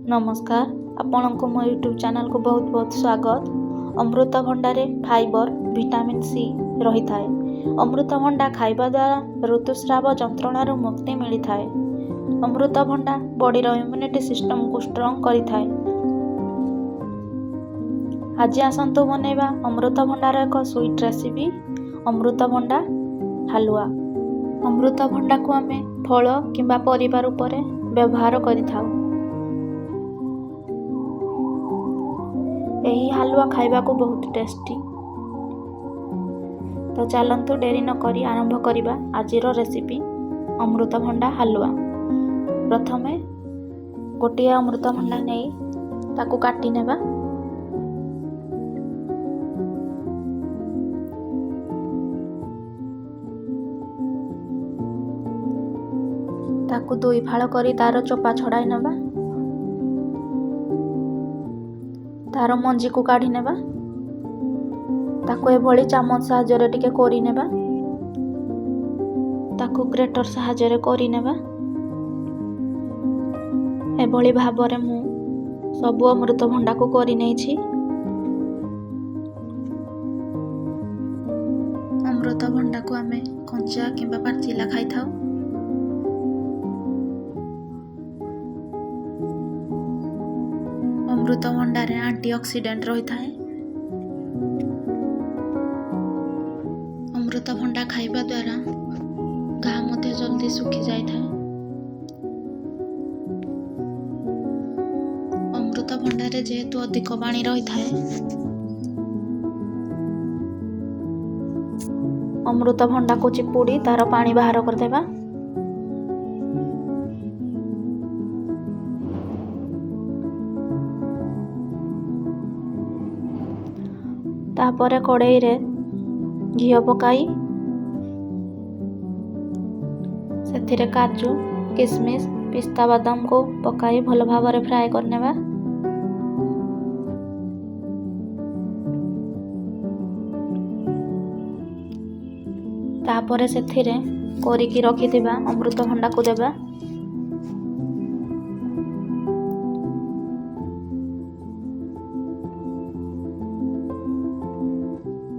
नमस्कार आपनको मो YouTube channel को बहुत बहुत स्वागत। अमृतभंडारे फाइबर विटामिन सी रही थाए। अमृतभंडा खाइबा द्वारा ऋतुस्राव जंत्रणार मुक्ति मिली थाए। अमृतभंडा बॉडी इम्यूनिटी सिस्टम को स्ट्रॉन्ग करी थाए। आज आसंतु बनैबा अमृतभंडार एक स्वीट रेसिपी अमृतभंडा हलुआ। अमृतभंडा को आमे फल किंबा परिवार उपरे व्यवहार करि थाउ। यही हलुआ खाइबा को बहुत टेस्टी। तो चलंतु डेरी न करी आरंभ करिबा आजिर रेसिपी अमृतभंडा हलुआ। प्रथमे गोटिए अमृतभंडा नहीं ताकू काटी नेबा। ताकू दुई फाळ करी तार चोपा छड़ाई नेबा। तार मंजी को काढ़ी नेबा। ताकू एभली चामच साहाय्य टिके कोरी नेबा। ताकू ग्रेटर साहाय्य कोरी नेबा। एभली भाबरे मु सबु अमृतभंडा को कोरी नेछि। अमृतभंडा को आमे कंचा किंबा पाचिला खाइ थाउ। अमृतभंडारे एंटीऑक्सीडेंट रही थाए। अमृतभंडा खाइबा द्वारा घा मध्य जल्दी सुखी जाय थाए। अमृतभंडारे जेहेतु अधिक पानी रही थाए, अमृतभंडा को चिपुड़ी तार पानी बाहर कर देबा। तापरे कड़ाई रे घी पकाई सेथिरे काजू किशमिश पिस्ता बादाम को पकाई भल भाव रे फ्राई करनेबा। तापरे सेथिरे कोरिकी रखिथिबा अमृतभंडा को देबा।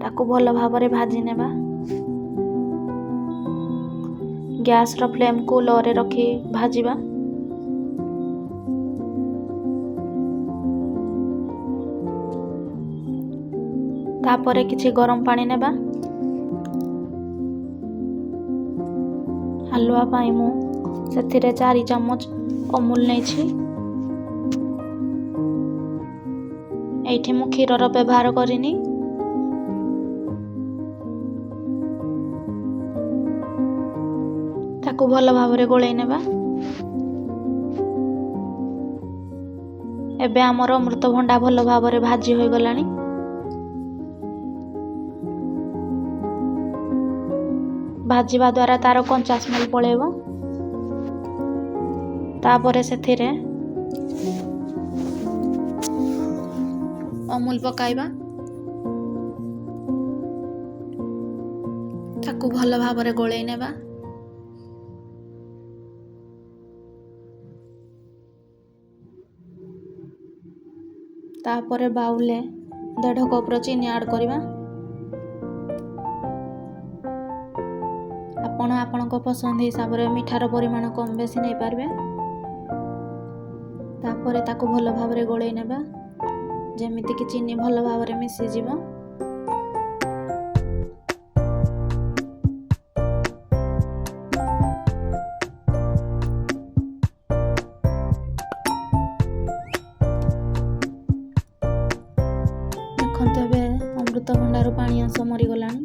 ताकू भल भाव रे भाजी नेबा। गैस रो फ्लेम को लो रे रखी भाजीबा। तापरे किछि गरम पानी नेबा। हलुआ पाई मु सेथिरे 4 चम्मच अमूल नेछि। एठी मु क्षीर रो व्यवहार करिनी। ताकू भल भाव रे गोळेई नेबा। एबे हमर अमृतभंडा भल भाव रे भाजी होई गलानी। भाजीबा द्वारा तार कंचा स्मेल पळेबो। तापरे सेथिरे अमूल पकाइबा। ताकू भल भाव रे गोळेई नेबा। तापरे बाउले 1.5 कप चीनी ऐड करिबा। आपण आपणको पसंद हिसाब रे मिठार परिमाण कम बेसी नै पारबे। तापरे ताकू भल भाव रे गोळेई नेबा जेमिति कि चीनी भल भाव रे मिसि जिवो। देखते बे अमृतभंडार पानी अंश मरी गलानी।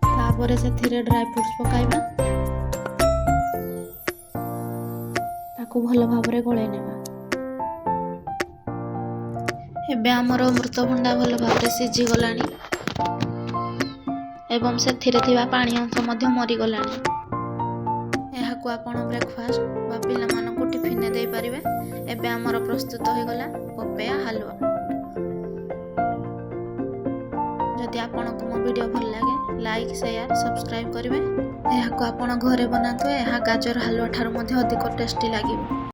तापरे सेथिरे ड्राई फ्रूट्स पकाइबा। ताकू भल भाव रे गोळेई नेबा। एबे हमर अमृतभंडा भल भाव रे सिझी गलानी एवं सेथिरे थिबा पानी अंश मध्य मरी गलानी। एहाकू आपण ब्रेकफास्ट बा पिला मानको टिफिन ଦିନେ ଦେଇପାରିବେ। ଏବେ ଆମର ପ୍ରସ୍ତୁତ ହୋଇଗଲା ପପେୟା ହାଲୁଆ। ଯଦି ଆପଣଙ୍କୁ ମୋ ଭିଡ଼ିଓ ଭଲ ଲାଗେ ଲାଇକ୍ ସେୟାର ସବସ୍କ୍ରାଇବ୍ କରିବେ। ଏହାକୁ ଆପଣ ଘରେ ବନାନ୍ତୁ। ଏହା ଗାଜର ହାଲୁଆ ଠାରୁ ମଧ୍ୟ ଅଧିକ ଟେଷ୍ଟି ଲାଗିବ।